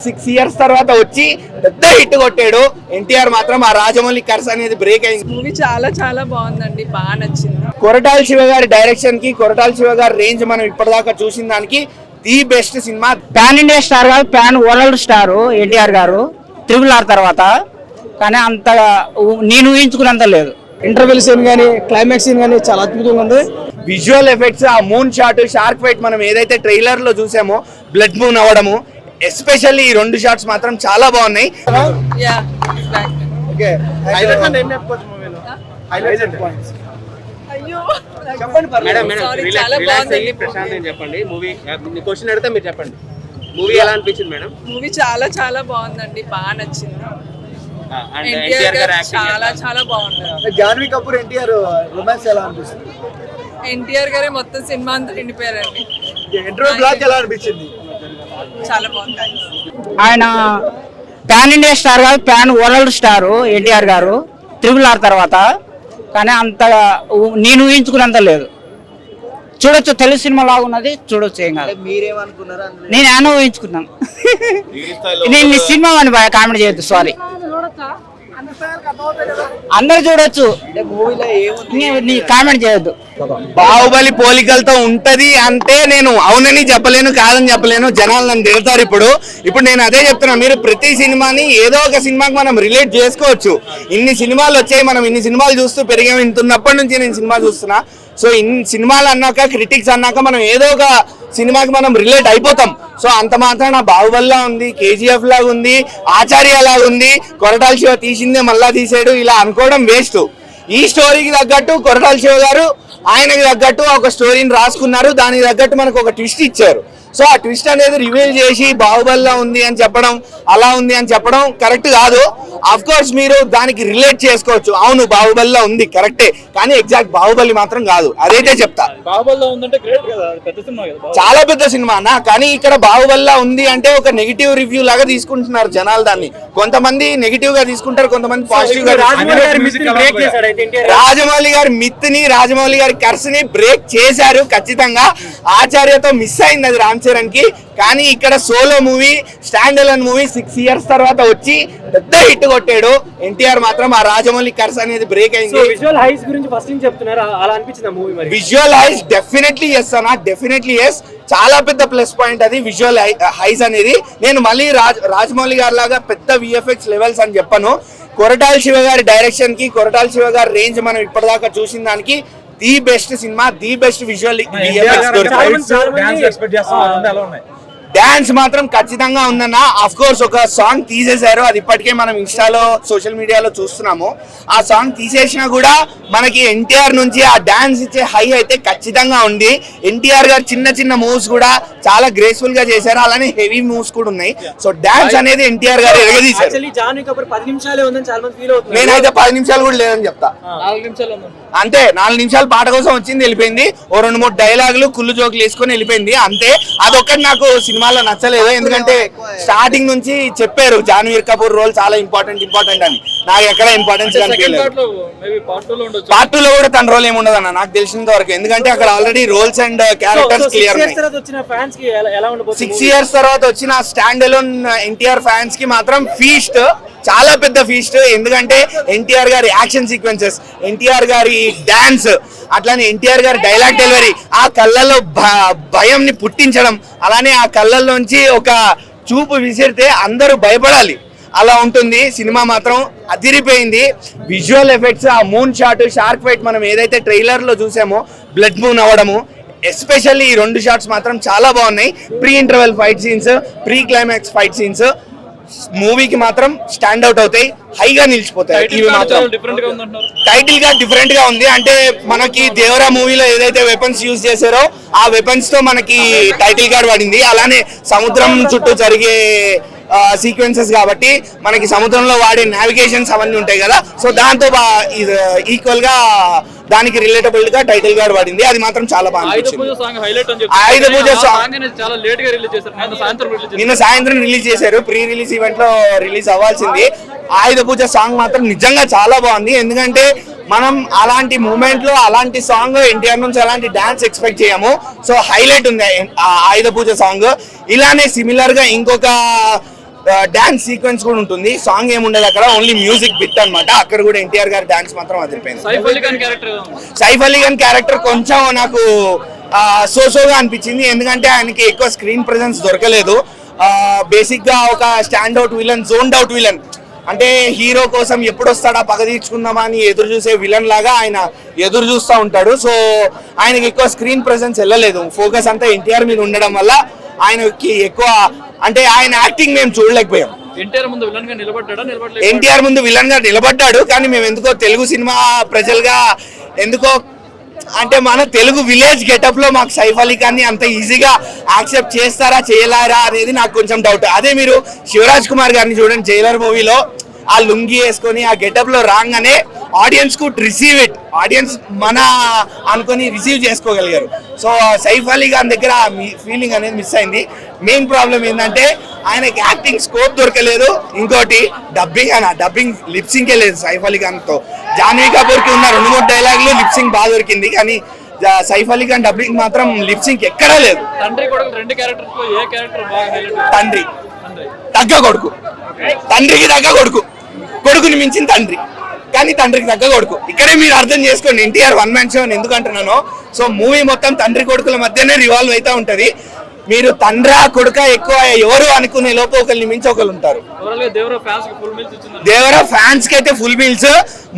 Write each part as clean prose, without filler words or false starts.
6 years తర్వాత వచ్చి పెద్ద హిట్ కొట్టాడు ఎన్టీఆర్. మాత్రం ఆ రాజమౌళి కర్స్ అనేది బ్రేక్ అయింది. మూవీ చాలా బాగుందండి, బాగా నచ్చింది. కొరటాల శివ గారి డైరెక్షన్ కి, కొరటాల శివ గారి రేంజ్ మనం ఇప్పటిదాకా చూసిన దానికి the best cinema. Pan India star కాదు, పాన్ వరల్డ్ స్టార్ ఎన్టీఆర్ గారు RRR తర్వాత. కానీ అంత నేను ఊహించుకున్నంత లేదు. ఇంటర్వెల్ సీన్ కానీ క్లైమాక్స్ సీన్ కానీ చాలా అద్భుతంగా ఉంది. విజువల్ ఎఫెక్ట్స్, ఆ మూన్ షాట్, షార్క్ ఫైట్ మనం ఏదైతే ట్రైలర్ లో చూసామో బ్లడ్ మూన్ అవ్వడము, ఎస్పెషల్లీ ఈ 2 షాట్స్ మాత్రం చాలా బాగున్నాయి. మూవీ చాలా బాగుందండి, బాగా నచ్చింది. ఎన్టీఆర్ గారు చాలా బాగుంది. జాన్వీ కపూర్ ఎన్టీఆర్ రొమాన్స్ ఎలా అనిపిస్తుంది? ఎన్టీఆర్ గారే మొత్తం సినిమా అంతా నిండిపోయారండి. ఇంటర్వ్యూ బ్లాక్ ఎలా అనిపించింది? చాలా బాగుంది. ఆయన పాన్ ఇండియా స్టార్ కాదు, పాన్ వరల్డ్ స్టార్ ఎన్టీఆర్ గారు RRR తర్వాత. కానీ అంత నేను ఊహించుకున్నంత లేదు. చూడొచ్చు, తెలుగు సినిమా లాగా ఉన్నది, చూడొచ్చు. ఏం కాదు. నేను ఏమో ఊహించుకున్నాను. నేను ఈ సినిమా అని కామెంట్ చేయొద్దు, సారీ. అందరు చూడొచ్చు, నీ కామెంట్ చేయొద్దు. బాహుబలి పోలికలతో ఉంటది అంటే నేను అవునని చెప్పలేను, కాదని చెప్పలేను. జనాలు నన్ను తిడతారు. ఇప్పుడు నేను అదే చెప్తున్నా, మీరు ప్రతి సినిమాని ఏదో ఒక సినిమాకి మనం రిలేట్ చేసుకోవచ్చు. ఇన్ని సినిమాలు వచ్చాయి, మనం ఇన్ని సినిమాలు చూస్తూ పెరిగాము. ఇంతున్నప్పటి నుంచి నేను సినిమా చూస్తున్నా. సో ఇన్ని సినిమాలు అన్నాక, క్రిటిక్స్ అన్నాక మనం ఏదో ఒక సినిమాకి మనం రిలేట్ అయిపోతాం. సో అంత మాత్రం నా బాహుబలిలా ఉంది, KGF లాగా ఉంది, ఆచార్య లాగా ఉంది, కొరటాల శివ తీసిందే మళ్ళా తీసాడు, ఇలా అనుకోవడం వేస్ట్. ఈ స్టోరీకి తగ్గట్టు కొరటాల శివ గారు ఆయనకి తగ్గట్టు ఒక స్టోరీని రాసుకున్నారు. దానికి తగ్గట్టు మనకు ఒక ట్విస్ట్ ఇచ్చారు. సో ఆ ట్విస్ట్ అనేది రివీల్ చేసి బాహుబలిలా ఉంది అని చెప్పడం, అలా ఉంది అని చెప్పడం కరెక్ట్ కాదు. అఫ్ కోర్స్ మీరు దానికి రిలేట్ చేసుకోవచ్చు. అవును బాహుబలిలా ఉంది, కరెక్టే, కానీ ఎగ్జాక్ట్ బాహుబలి మాత్రం కాదు. అదైతే చెప్తా. చాలా పెద్ద సినిమా అన్న, కానీ ఇక్కడ బాహుబలిలా ఉంది అంటే ఒక నెగిటివ్ రివ్యూ లాగా తీసుకుంటున్నారు జనాలు. దాన్ని కొంతమంది నెగిటివ్ గా తీసుకుంటారు, కొంతమంది పాజిటివ్ గా. రాజమౌళి గారి మిత్ ని, రాజమౌళి గారి కర్స్ ని బ్రేక్ చేశారు ఖచ్చితంగా. ఆచార్యతో మిస్ అయింది అది రామ్ చరణ్ కి. కానీ ఇక్కడ solo movie, stand alone movie 6 years తర్వాత వచ్చి పెద్ద హిట్ కొట్టాడు ఎన్టీఆర్. మాత్రం ఆ రాజమౌళి కర్స్ అనేది బ్రేక్ అయింది. విజువల్ హైస్ గురించి ఫస్ట్ నుంచి చెప్తున్నారు, అలా అనిపించింది మూవీ? మరి విజువల్ హైస్ డెఫినెట్లీ ఎస్ అన్న, డెఫినెట్లీ ఎస్. చాలా పెద్ద ప్లస్ పాయింట్ అది విజువల్ హైస్ అనేది. నేను మళ్ళీ రాజమౌళి గారి లాగా పెద్ద VFX లెవెల్స్ అని చెప్పను. కొరటాల శివ గారి డైరెక్షన్ కి, కొరటాల శివ గారి రేంజ్ మనం ఇప్పటిదాకా చూసిన దానికి the best cinema, the best visual dance మాత్రం ఖచ్చితంగా ఉందన్న. ఆఫ్ కోర్స్ ఒక సాంగ్ తీసేశారు, అది ఇప్పటికే మనం ఇన్స్టాలో, సోషల్ మీడియాలో చూస్తున్నాము. ఆ సాంగ్ తీసేసినా కూడా మనకి ఎన్టీఆర్ నుంచి ఆ డాన్స్ ఇచ్చే హై అయితే ఖచ్చితంగా ఉంది. ఎన్టీఆర్ గారు చిన్న మూవ్స్ కూడా చాలా గ్రేస్ఫుల్ గా చేశారు, అలానే హెవీ మూవ్స్ కూడా ఉన్నాయి. సో డాన్స్ అనేది ఎన్టీఆర్ గారు ఎరగదీశారు. నేనైతే 10 నిమిషాలు కూడా లేదని చెప్తా. అంతే, 4 నిమిషాలు పాట కోసం వచ్చింది, వెళ్ళిపోయింది. ఓ 2-3 డైలాగులు, కుళ్ళు జోకులు వేసుకొని వెళ్ళిపోయింది అంతే. అదొక్కటి నాకు సినిమాలో నచ్చలేదు. ఎందుకంటే స్టార్టింగ్ నుంచి చెప్పారు జాన్వీ కపూర్ రోల్ చాలా ఇంపార్టెంట్ అని. నాకు ఎక్కడ ఇంపార్టెన్స్ కనిపించలేదు. పార్ట్ 2 లో కూడా తన రోల్ ఏముండదు అన్న నాకు తెలిసినంత వరకు. ఎందుకంటే అక్కడ already roles and characters clear. 6 years తర్వాత వచ్చిన స్టాండ్ అలోన్ ఎన్టీఆర్ ఫ్యాన్స్ కి మాత్రం ఫీస్ట్, చాలా పెద్ద ఫీస్ట్. ఎందుకంటే ఎన్టీఆర్ గారి యాక్షన్ సీక్వెన్సెస్, ఎన్టీఆర్ గారి డాన్స్, అట్లానే ఎన్టీఆర్ గారి డైలాగ్ డెలివరీ, ఆ కళ్ళల్లో భయం ని పుట్టించడం, అలానే ఆ కళ్ళల్లోంచి ఒక చూపు విసిరితే అందరూ భయపడాలి, అలా ఉంటుంది. సినిమా మాత్రం అదిరిపోయింది. విజువల్ ఎఫెక్ట్స్, ఆ మూన్ షాట్, షార్క్ ఫైట్ మనం ఏదైతే ట్రైలర్ లో చూసామో బ్లడ్ మూన్ అవ్వడము, ఎస్పెషల్లీ ఈ 2 షాట్స్ మాత్రం చాలా బాగున్నాయి. Pre interval fight scenes, pre climax fight scenes మూవీకి మాత్రం స్టాండ్ అవుట్ అవుతాయి, హైగా నిలిచిపోతాయి. ఇవి మాత్రం టైటిల్ గా డిఫరెంట్ గా ఉంది. అంటే మనకి దేవరా మూవీలో ఏదైతే వెపన్స్ యూజ్ చేశారో ఆ వెపన్స్ తో మనకి టైటిల్ కార్డ్ పడింది. అలానే సముద్రం చుట్టూ జరిగే సీక్వెన్సెస్ కాబట్టి మనకి సముద్రంలో వాడే నావిగేషన్స్ అవన్నీ ఉంటాయి కదా. సో దాంతో ఈక్వల్ గా దానికి రిలేటబుల్ గా టైటిల్ కార్డ్ పడింది. అది మాత్రం చాలా బాగా ఆయుధ పూజ సాంగ్ నిన్న సాయంత్రం రిలీజ్ చేశారు. ప్రీ రిలీజ్ ఈవెంట్ లో రిలీజ్ అవ్వాల్సింది. ఆయుధ పూజ సాంగ్ మాత్రం నిజంగా చాలా బాగుంది. ఎందుకంటే మనం అలాంటి మూమెంట్ లో అలాంటి సాంగ్ ఎన్టీఆర్ నుంచి అలాంటి డాన్స్ ఎక్స్పెక్ట్ చేయము. సో హైలైట్ ఉంది ఆయుధ పూజ సాంగ్. ఇలానే సిమిలర్ గా ఇంకొక డాన్స్ సీక్వెన్స్ కూడా ఉంటుంది. సాంగ్ ఏముండదు అక్కడ, ఓన్లీ మ్యూజిక్ బిట్ అన్నమాట. అక్కడ కూడా ఎన్టీఆర్ గారి డాన్స్ మాత్రం అదిరిపోయింది. సైఫ్ అలీ ఖాన్ క్యారెక్టర్ కొంచెం నాకు సోగా అనిపించింది, ఎందుకంటే ఆయనకి ఎక్కువ స్క్రీన్ ప్రెజెన్స్ దొరకలేదు. బేసిక్ గా ఒక stand out villain, zoned out villain, అంటే హీరో కోసం ఎప్పుడు వస్తాడా పగ తీర్చుకుందామా అని ఎదురు చూసే విలన్ లాగా ఆయన ఎదురు చూస్తూ ఉంటాడు. సో ఆయనకి ఎక్కువ స్క్రీన్ ప్రెజెన్స్ వెళ్ళలేదు. ఫోకస్ అంతా ఎన్టీఆర్ మీద ఉండడం వల్ల ఆయనకి ఎక్కువ, అంటే ఆయన యాక్టింగ్ మేము చూడలేకపోయాం. ఎన్టీఆర్ ముందు విలన్ గా నిలబడ్డాడు, కానీ మేము ఎందుకో తెలుగు సినిమా ప్రజలుగా ఎందుకో, అంటే మన తెలుగు విలేజ్ గెటప్ లో మాకు సైఫ్ అలీ ఖాన్ ని అంత ఈజీగా యాక్సెప్ట్ చేస్తారా చేయలేరా అనేది నాకు కొంచెం డౌట్. అదే మీరు శివరాజ్ కుమార్ గారిని చూడండి, జైలర్ మూవీలో ఆ లుంగి వేసుకొని ఆ గెటప్ లో రాగానే ఆడియన్స్ కు రిసీవ్ ఇట్, ఆడియన్స్ మన అనుకొని రిసీవ్ చేసుకోగలిగారు. సో సైఫ్ అలీ ఖాన్ దగ్గర ఫీలింగ్ అనేది మిస్ అయింది. మెయిన్ ప్రాబ్లం ఏంటంటే ఆయనకి యాక్టింగ్ స్కోప్ దొరకలేదు. ఇంకోటి డబ్బింగ్ లిప్సింగ్ లేదు సైఫ్ అలీ ఖాన్ తో. జాన్వీ కపూర్ కి ఉన్న 2-3 డైలాగులు లిప్సింగ్ బాగా దొరికింది, కానీ సైఫ్ అలీ ఖాన్ డబ్బింగ్ మాత్రం లిప్సింగ్ ఎక్కడా లేదు. తండ్రి తగ్గ కొడుకు, తండ్రికి తగ్గ కొడుకు, కొడుకుని మించిన తండ్రి, కానీ తండ్రికి తగ్గ కొడుకు. ఇక్కడే మీరు అర్థం చేసుకోండి ఎన్టీఆర్ వన్ మ్యాన్ షో అని ఎందుకు అంటున్నాను. సో మూవీ మొత్తం తండ్రి కొడుకుల మధ్యనే రివాల్వ్ అవుతూ ఉంటది. మీరు తండ్రా కొడుక ఎక్కువ ఎవరు అనుకునే లోపు ఒకరిని మించి ఒకరు ఉంటారు. దేవరా ఫ్యాన్స్ కి అయితే full meals,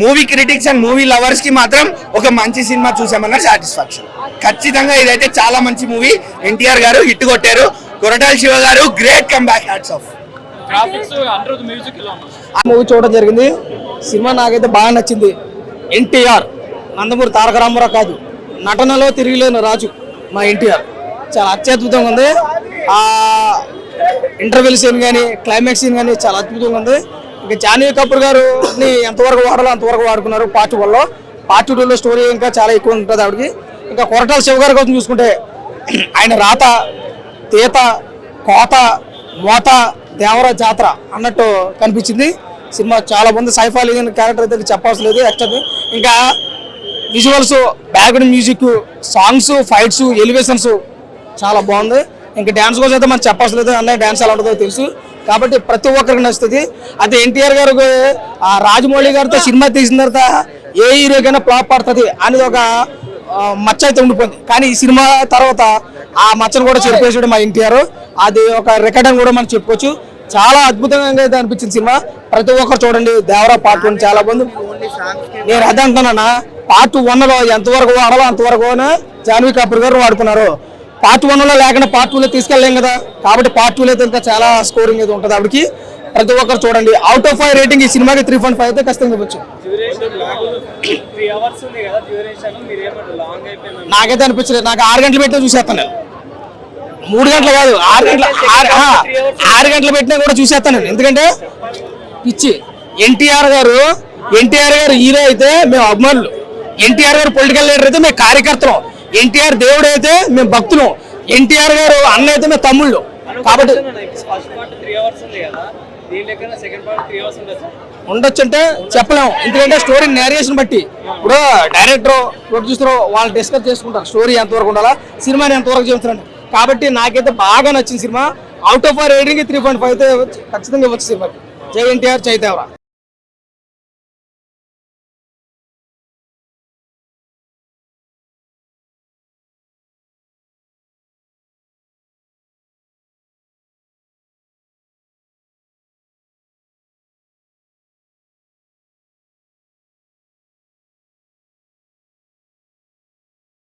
movie critics and movie lovers కి మాత్రం ఒక మంచి సినిమా చూసామన్న సాటిస్ఫాక్షన్. ఖచ్చితంగా ఇదైతే చాలా మంచి మూవీ. ఎన్టీఆర్ గారు హిట్ కొట్టారు. కొరటాల శివ గారు great come back, hats off. Movie చూడడం జరిగింది. సినిమా నాకైతే బాగా నచ్చింది. ఎన్టీఆర్ నందమూరి తారక రామారావు కాదు, నటనలో తిరిగిలేని రాజు మా ఎన్టీఆర్. చాలా అత్యద్భుతంగా ఉంది. ఆ ఇంటర్వెల్ సీన్ కానీ క్లైమాక్స్ సీన్ కానీ చాలా అద్భుతంగా ఉంది. ఇంకా జాన్వీ కపూర్ గారుని ఎంతవరకు వాడాలో అంతవరకు వాడుకున్నారు. పార్ట్ 1లో, పార్ట్ 2లో స్టోరీ ఇంకా చాలా ఎక్కువ ఉంటుంది ఆవిడకి. ఇంకా కొరటాల శివ గారి కోసం చూసుకుంటే ఆయన రాత, తీత, కోత, మోత, దేవర జాతర అన్నట్టు కనిపించింది. సినిమా చాలా బాగుంది. సైఫ్ అలీ ఖాన్ క్యారెక్టర్ అయితే చెప్పాల్సిన లేదు. ఎక్స్ట్రా ఇంకా visuals, background music, songs, fights, elevations చాలా బాగుంది. ఇంకా డ్యాన్స్ కోసం అయితే మనం చెప్పాల్సిన లేదు, అన్నయ్య డ్యాన్స్ ఎలా ఉంటుందో తెలుసు కాబట్టి ప్రతి ఒక్కరికి నచ్చుతుంది. అదే ఎన్టీఆర్ గారు ఆ రాజమౌళి గారితో సినిమా తీసిన తర్వాత ఏ హీరోకైనా ఫ్లాప్ పడుతుంది అనేది ఒక మచ్చ అయితే ఉండిపోయింది. కానీ ఈ సినిమా తర్వాత ఆ మచ్చను కూడా చెరిపేసాడు మా ఎన్టీఆర్. అది ఒక రికార్డ్ అని కూడా మనం చెప్పుకోవచ్చు. చాలా అద్భుతంగా అయితే అనిపించింది సినిమా. ప్రతి ఒక్కరు చూడండి. దేవరా పార్ట్ 1 చాలా బాగుంది. నేను అదే అంటున్నా, పార్ట్ 1లో ఎంతవరకు వాడాలో అంతవరకు జాన్వీ కపూర్ గారు వాడుకున్నారు. పార్ట్ 1లో లేకుండా పార్ట్ 2లో తీసుకెళ్ళలేం కదా, కాబట్టి పార్ట్ 2లో అయితే ఇంకా చాలా స్కోరింగ్ అయితే ఉంటుంది ఆవిడకి. ప్రతి ఒక్కరు చూడండి. అవుట్ ఆఫ్ 5 రేటింగ్ ఈ సినిమాకి 3.5 అయితే ఖచ్చితంగా ఇవ్వచ్చు. నాకైతే అనిపించలేదు. నాకు 6 గంటలు పెట్టినా చూసేస్తాను. 3 గంటలు కాదు, 6 గంటలు పెట్టినా కూడా చూసేస్తాను. ఎందుకంటే పిచ్చి. ఎన్టీఆర్ గారు హీరో అయితే మేము అభిమానులు, ఎన్టీఆర్ గారు పొలిటికల్ లీడర్ అయితే మేము కార్యకర్తలు, ఎన్టీఆర్ దేవుడు అయితే మేము భక్తులు, ఎన్టీఆర్ గారు అన్న అయితే మేము తమ్ముళ్ళు. కాబట్టి ఉండొచ్చు అంటే చెప్పలేము, ఎందుకంటే స్టోరీ నేరేషన్ బట్టి. ఇప్పుడు డైరెక్టర్, ప్రొడ్యూసర్ వాళ్ళు డిస్కస్ చేసుకుంటారు స్టోరీ ఎంతవరకు ఉండాలా, సినిమాని ఎంతవరకు చెబుతున్నాను. కాబట్టి నాకైతే బాగా నచ్చింది సినిమా. అవుట్ ఆఫ్ 5 రేటింగ్ 3.5 అయితే ఖచ్చితంగా ఇవ్వచ్చు సినిమాకి. జై ఎన్టీఆర్, జై దేవరా.